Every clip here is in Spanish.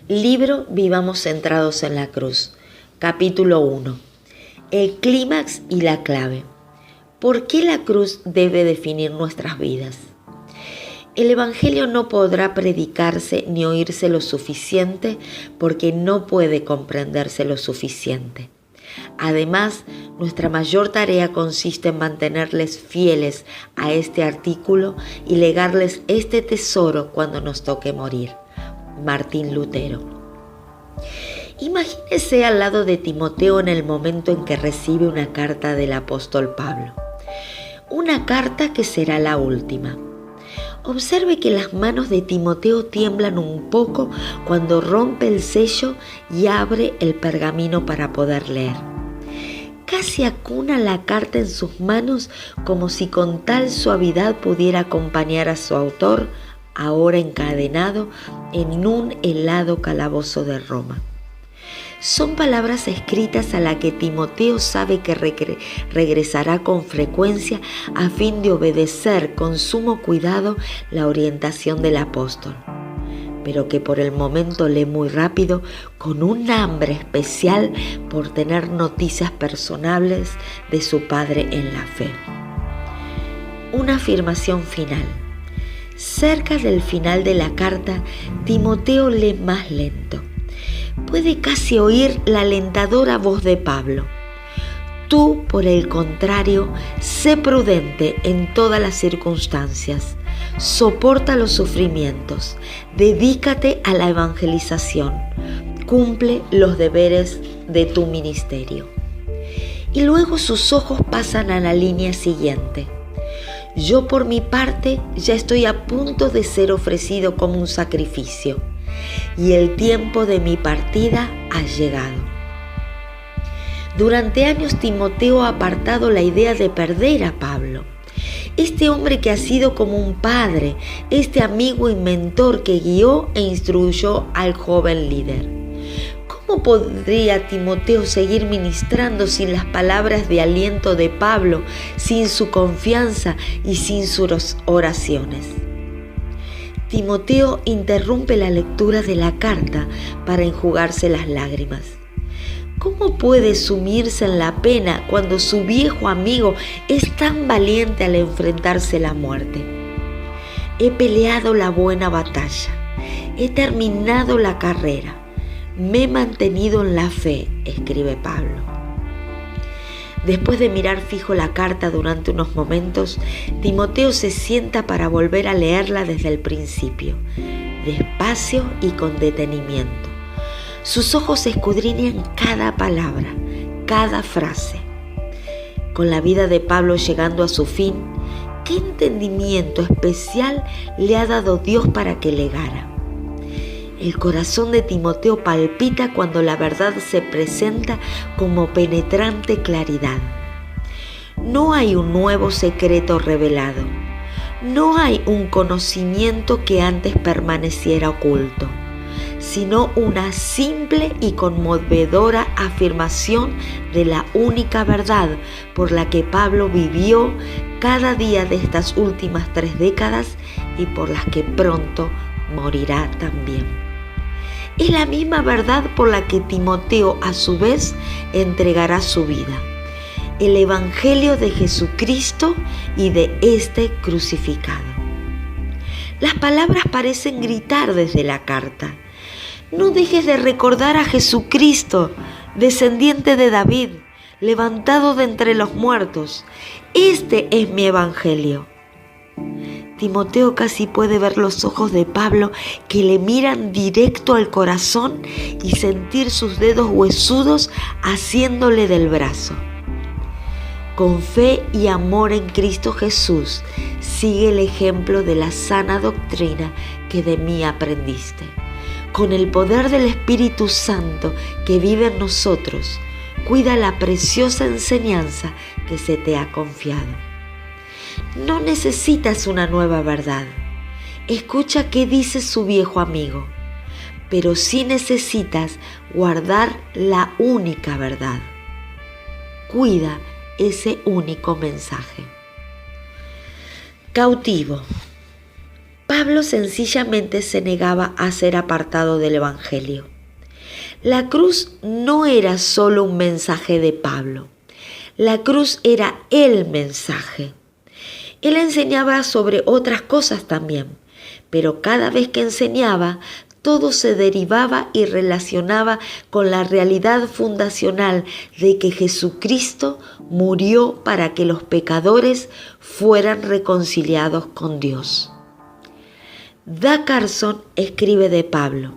Libro Vivamos centrados en la cruz. Capítulo 1. El clímax y la clave. ¿Por qué la cruz debe definir nuestras vidas? El Evangelio no podrá predicarse ni oírse lo suficiente porque no puede comprenderse lo suficiente. Además, nuestra mayor tarea consiste en mantenerles fieles a este artículo y legarles este tesoro cuando nos toque morir. Martín Lutero. Imagínese al lado de Timoteo en el momento en que recibe una carta del apóstol Pablo. Una carta que será la última. Observe que las manos de Timoteo tiemblan un poco cuando rompe el sello y abre el pergamino para poder leer. Casi acuna la carta en sus manos como si con tal suavidad pudiera acompañar a su autor, ahora encadenado en un helado calabozo de Roma. Son palabras escritas a las que Timoteo sabe que regresará con frecuencia a fin de obedecer con sumo cuidado la orientación del apóstol, pero que por el momento lee muy rápido con un hambre especial por tener noticias personales de su padre en la fe. Una afirmación final. Cerca del final de la carta, Timoteo lee más lento. Puede casi oír la alentadora voz de Pablo. Tú, por el contrario, sé prudente en todas las circunstancias. Soporta los sufrimientos. Dedícate a la evangelización. Cumple los deberes de tu ministerio. Y luego sus ojos pasan a la línea siguiente. Yo por mi parte ya estoy a punto de ser ofrecido como un sacrificio y el tiempo de mi partida ha llegado. Durante años Timoteo ha apartado la idea de perder a Pablo, este hombre que ha sido como un padre, este amigo y mentor que guió e instruyó al joven líder. ¿Cómo podría Timoteo seguir ministrando sin las palabras de aliento de Pablo, sin su confianza y sin sus oraciones? Timoteo interrumpe la lectura de la carta para enjugarse las lágrimas. ¿Cómo puede sumirse en la pena cuando su viejo amigo es tan valiente al enfrentarse a la muerte? He peleado la buena batalla, he terminado la carrera. Me he mantenido en la fe, escribe Pablo. Después de mirar fijo la carta durante unos momentos, Timoteo se sienta para volver a leerla desde el principio, despacio y con detenimiento. Sus ojos escudriñan cada palabra, cada frase. Con la vida de Pablo llegando a su fin, ¿qué entendimiento especial le ha dado Dios para que legara? El corazón de Timoteo palpita cuando la verdad se presenta como penetrante claridad. No hay un nuevo secreto revelado. No hay un conocimiento que antes permaneciera oculto, sino una simple y conmovedora afirmación de la única verdad por la que Pablo vivió cada día de estas últimas 3 décadas y por las que pronto morirá también. Es la misma verdad por la que Timoteo a su vez entregará su vida, el Evangelio de Jesucristo y de este crucificado. Las palabras parecen gritar desde la carta. No dejes de recordar a Jesucristo, descendiente de David, levantado de entre los muertos. Este es mi Evangelio. Timoteo casi puede ver los ojos de Pablo que le miran directo al corazón y sentir sus dedos huesudos haciéndole del brazo. Con fe y amor en Cristo Jesús, sigue el ejemplo de la sana doctrina que de mí aprendiste. Con el poder del Espíritu Santo que vive en nosotros, cuida la preciosa enseñanza que se te ha confiado. No necesitas una nueva verdad. Escucha qué dice su viejo amigo, pero sí necesitas guardar la única verdad. Cuida ese único mensaje. Cautivo. Pablo sencillamente se negaba a ser apartado del Evangelio. La cruz no era solo un mensaje de Pablo. La cruz era el mensaje. Él enseñaba sobre otras cosas también, pero cada vez que enseñaba, todo se derivaba y relacionaba con la realidad fundacional de que Jesucristo murió para que los pecadores fueran reconciliados con Dios. Da Carson escribe de Pablo: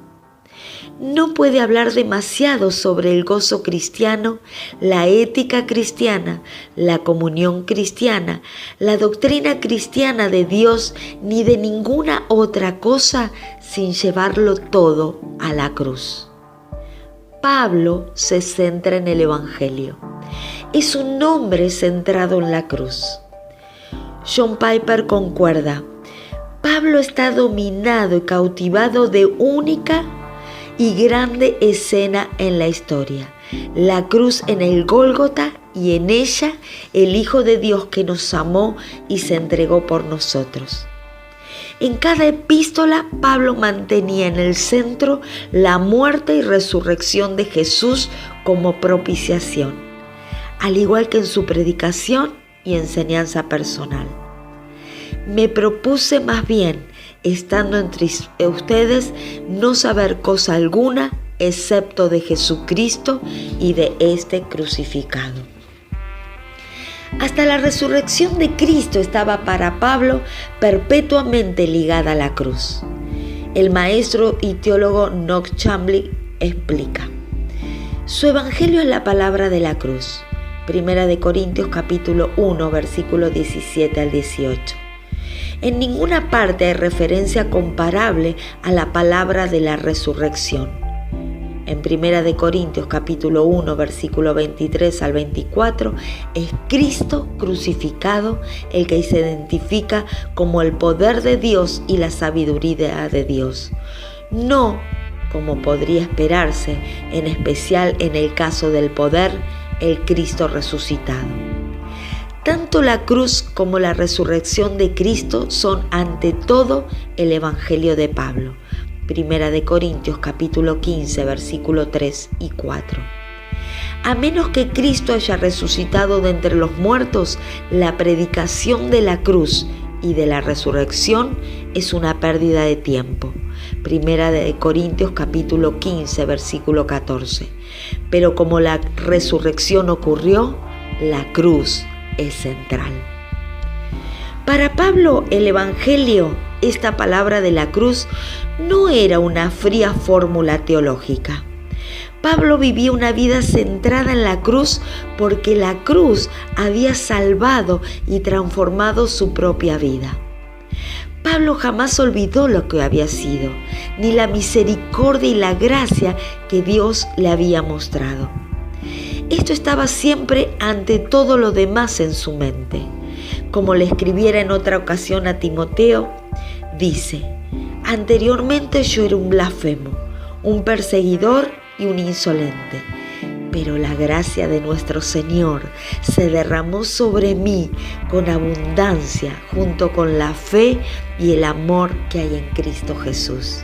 no puede hablar demasiado sobre el gozo cristiano, la ética cristiana, la comunión cristiana, la doctrina cristiana de Dios, ni de ninguna otra cosa sin llevarlo todo a la cruz. Pablo se centra en el Evangelio. Es un hombre centrado en la cruz. John Piper concuerda: Pablo está dominado y cautivado de única y grande escena en la historia, la cruz en el Gólgota, y en ella el Hijo de Dios que nos amó y se entregó por nosotros. En cada epístola, Pablo mantenía en el centro la muerte y resurrección de Jesús como propiciación, al igual que en su predicación y enseñanza personal. Me propuse más bien, estando entre ustedes, no saber cosa alguna excepto de Jesucristo y de este crucificado. Hasta la resurrección de Cristo estaba para Pablo perpetuamente ligada a la cruz. El maestro y teólogo Knox Chambliss explica: su evangelio es la palabra de la cruz. Primera de Corintios capítulo 1, versículo 17 al 18. En ninguna parte hay referencia comparable a la palabra de la resurrección. En Primera de Corintios capítulo 1, versículo 23 al 24, es Cristo crucificado el que se identifica como el poder de Dios y la sabiduría de Dios. No, como podría esperarse, en especial en el caso del poder, el Cristo resucitado. Tanto la cruz como la resurrección de Cristo son ante todo el Evangelio de Pablo. Primera de Corintios capítulo 15, versículo 3 y 4. A menos que Cristo haya resucitado de entre los muertos, la predicación de la cruz y de la resurrección es una pérdida de tiempo. Primera de Corintios capítulo 15, versículo 14. Pero como la resurrección ocurrió, la cruz es central. Para Pablo, el Evangelio, esta palabra de la cruz, no era una fría fórmula teológica. Pablo vivía una vida centrada en la cruz porque la cruz había salvado y transformado su propia vida. Pablo jamás olvidó lo que había sido, ni la misericordia y la gracia que Dios le había mostrado. Esto estaba siempre ante todo lo demás en su mente. Como le escribiera en otra ocasión a Timoteo, dice: anteriormente yo era un blasfemo, un perseguidor y un insolente, pero la gracia de nuestro Señor se derramó sobre mí con abundancia junto con la fe y el amor que hay en Cristo Jesús.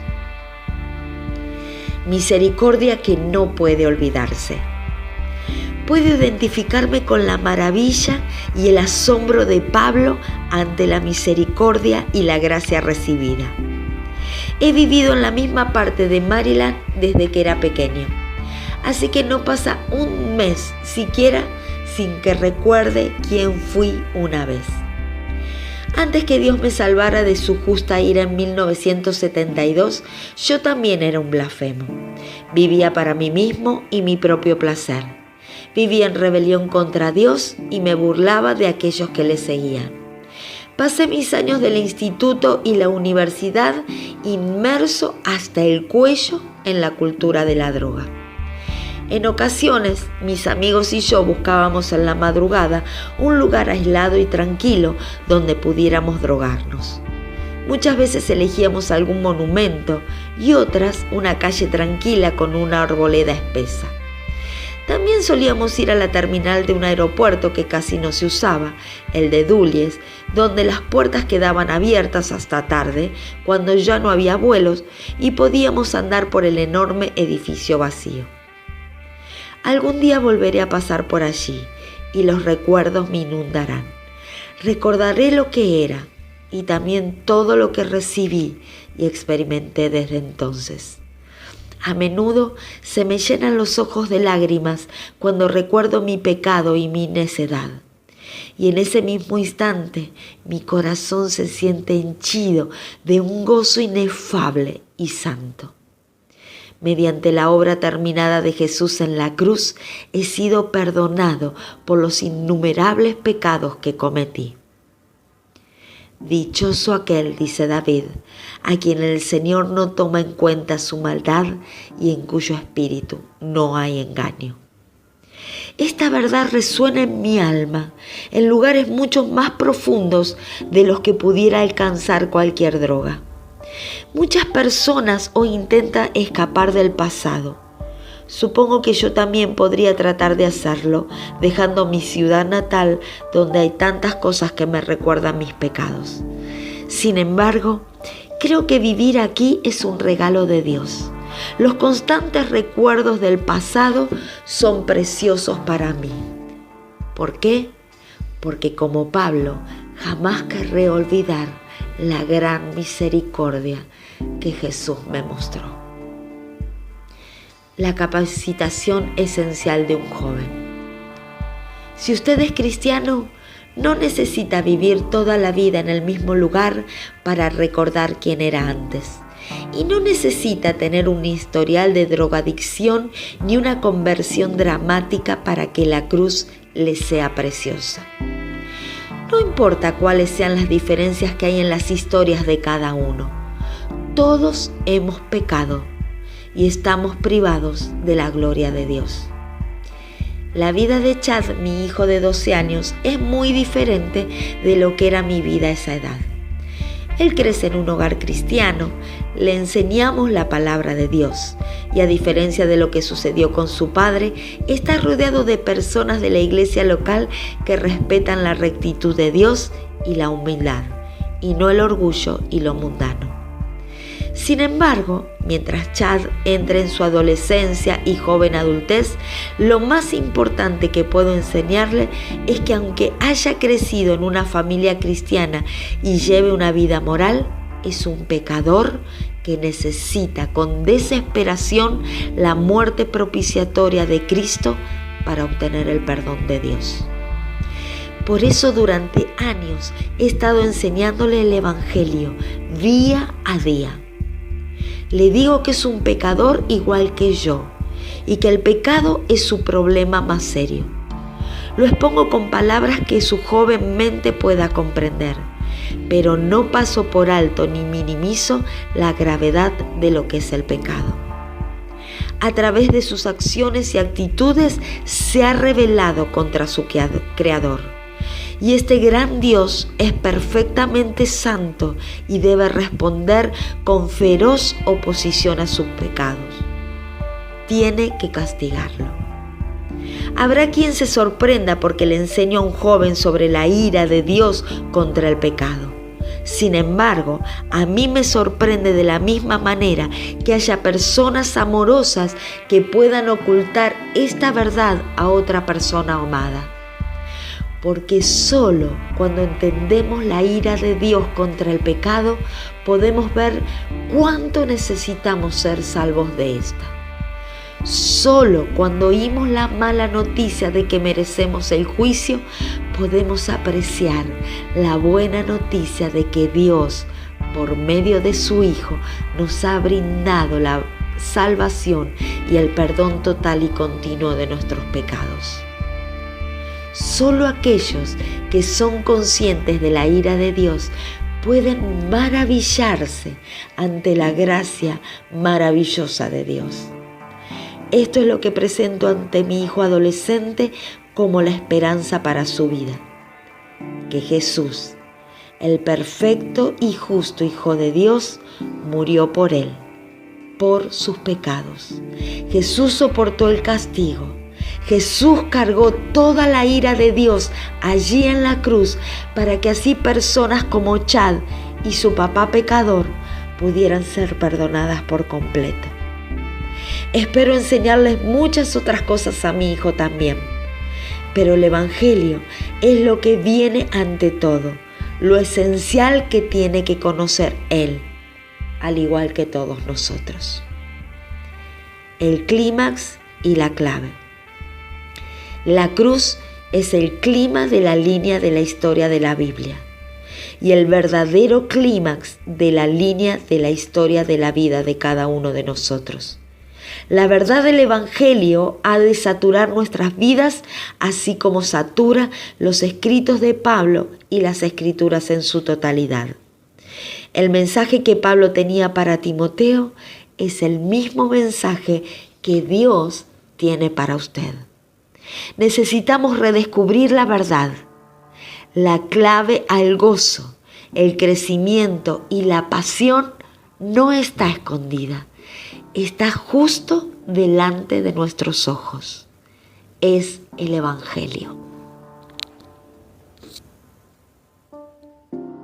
Misericordia que no puede olvidarse. Puedo identificarme con la maravilla y el asombro de Pablo ante la misericordia y la gracia recibida. He vivido en la misma parte de Maryland desde que era pequeño, así que no pasa un mes siquiera sin que recuerde quién fui una vez. Antes que Dios me salvara de su justa ira en 1972, yo también era un blasfemo. Vivía para mí mismo y mi propio placer. Vivía en rebelión contra Dios y me burlaba de aquellos que le seguían. Pasé mis años del instituto y la universidad inmerso hasta el cuello en la cultura de la droga. En ocasiones, mis amigos y yo buscábamos en la madrugada un lugar aislado y tranquilo donde pudiéramos drogarnos. Muchas veces elegíamos algún monumento y otras una calle tranquila con una arboleda espesa. También solíamos ir a la terminal de un aeropuerto que casi no se usaba, el de Dulles, donde las puertas quedaban abiertas hasta tarde, cuando ya no había vuelos, y podíamos andar por el enorme edificio vacío. Algún día volveré a pasar por allí, y los recuerdos me inundarán. Recordaré lo que era, y también todo lo que recibí y experimenté desde entonces. A menudo se me llenan los ojos de lágrimas cuando recuerdo mi pecado y mi necedad. Y en ese mismo instante mi corazón se siente henchido de un gozo inefable y santo. Mediante la obra terminada de Jesús en la cruz, he sido perdonado por los innumerables pecados que cometí. Dichoso aquel, dice David, a quien el Señor no toma en cuenta su maldad y en cuyo espíritu no hay engaño. Esta verdad resuena en mi alma, en lugares mucho más profundos de los que pudiera alcanzar cualquier droga. Muchas personas hoy intentan escapar del pasado. Supongo que yo también podría tratar de hacerlo, dejando mi ciudad natal donde hay tantas cosas que me recuerdan mis pecados. Sin embargo, creo que vivir aquí es un regalo de Dios. Los constantes recuerdos del pasado son preciosos para mí. ¿Por qué? Porque como Pablo, jamás querré olvidar la gran misericordia que Jesús me mostró. La capacitación esencial de un joven. Si usted es cristiano, no necesita vivir toda la vida en el mismo lugar para recordar quién era antes. Y no necesita tener un historial de drogadicción ni una conversión dramática para que la cruz le sea preciosa. No importa cuáles sean las diferencias que hay en las historias de cada uno. Todos hemos pecado y estamos privados de la gloria de Dios. La vida de Chad, mi hijo de 12 años, es muy diferente de lo que era mi vida a esa edad. Él crece en un hogar cristiano, le enseñamos la palabra de Dios y a diferencia de lo que sucedió con su padre, está rodeado de personas de la iglesia local que respetan la rectitud de Dios y la humildad, y no el orgullo y lo mundano. Sin embargo, mientras Chad entra en su adolescencia y joven adultez, lo más importante que puedo enseñarle es que aunque haya crecido en una familia cristiana y lleve una vida moral, es un pecador que necesita con desesperación la muerte propiciatoria de Cristo para obtener el perdón de Dios. Por eso durante años he estado enseñándole el Evangelio día a día. Le digo que es un pecador igual que yo y que el pecado es su problema más serio. Lo expongo con palabras que su joven mente pueda comprender, pero no paso por alto ni minimizo la gravedad de lo que es el pecado. A través de sus acciones y actitudes se ha rebelado contra su Creador. Y este gran Dios es perfectamente santo y debe responder con feroz oposición a sus pecados. Tiene que castigarlo. Habrá quien se sorprenda porque le enseño a un joven sobre la ira de Dios contra el pecado. Sin embargo, a mí me sorprende de la misma manera que haya personas amorosas que puedan ocultar esta verdad a otra persona amada. Porque solo cuando entendemos la ira de Dios contra el pecado, podemos ver cuánto necesitamos ser salvos de esta. Solo cuando oímos la mala noticia de que merecemos el juicio, podemos apreciar la buena noticia de que Dios, por medio de su Hijo, nos ha brindado la salvación y el perdón total y continuo de nuestros pecados. Solo aquellos que son conscientes de la ira de Dios pueden maravillarse ante la gracia maravillosa de Dios. Esto es lo que presento ante mi hijo adolescente como la esperanza para su vida. Que Jesús, el perfecto y justo Hijo de Dios, murió por él, por sus pecados. Jesús soportó el castigo. Jesús cargó toda la ira de Dios allí en la cruz para que así personas como Chad y su papá pecador pudieran ser perdonadas por completo. Espero enseñarles muchas otras cosas a mi hijo también, pero el Evangelio es lo que viene ante todo, lo esencial que tiene que conocer él, al igual que todos nosotros. El clímax y la clave. La cruz es el clima de la línea de la historia de la Biblia y el verdadero clímax de la línea de la historia de la vida de cada uno de nosotros. La verdad del Evangelio ha de saturar nuestras vidas, así como satura los escritos de Pablo y las Escrituras en su totalidad. El mensaje que Pablo tenía para Timoteo es el mismo mensaje que Dios tiene para usted. Necesitamos redescubrir la verdad. La clave al gozo, el crecimiento y la pasión no está escondida. Está justo delante de nuestros ojos. Es el Evangelio.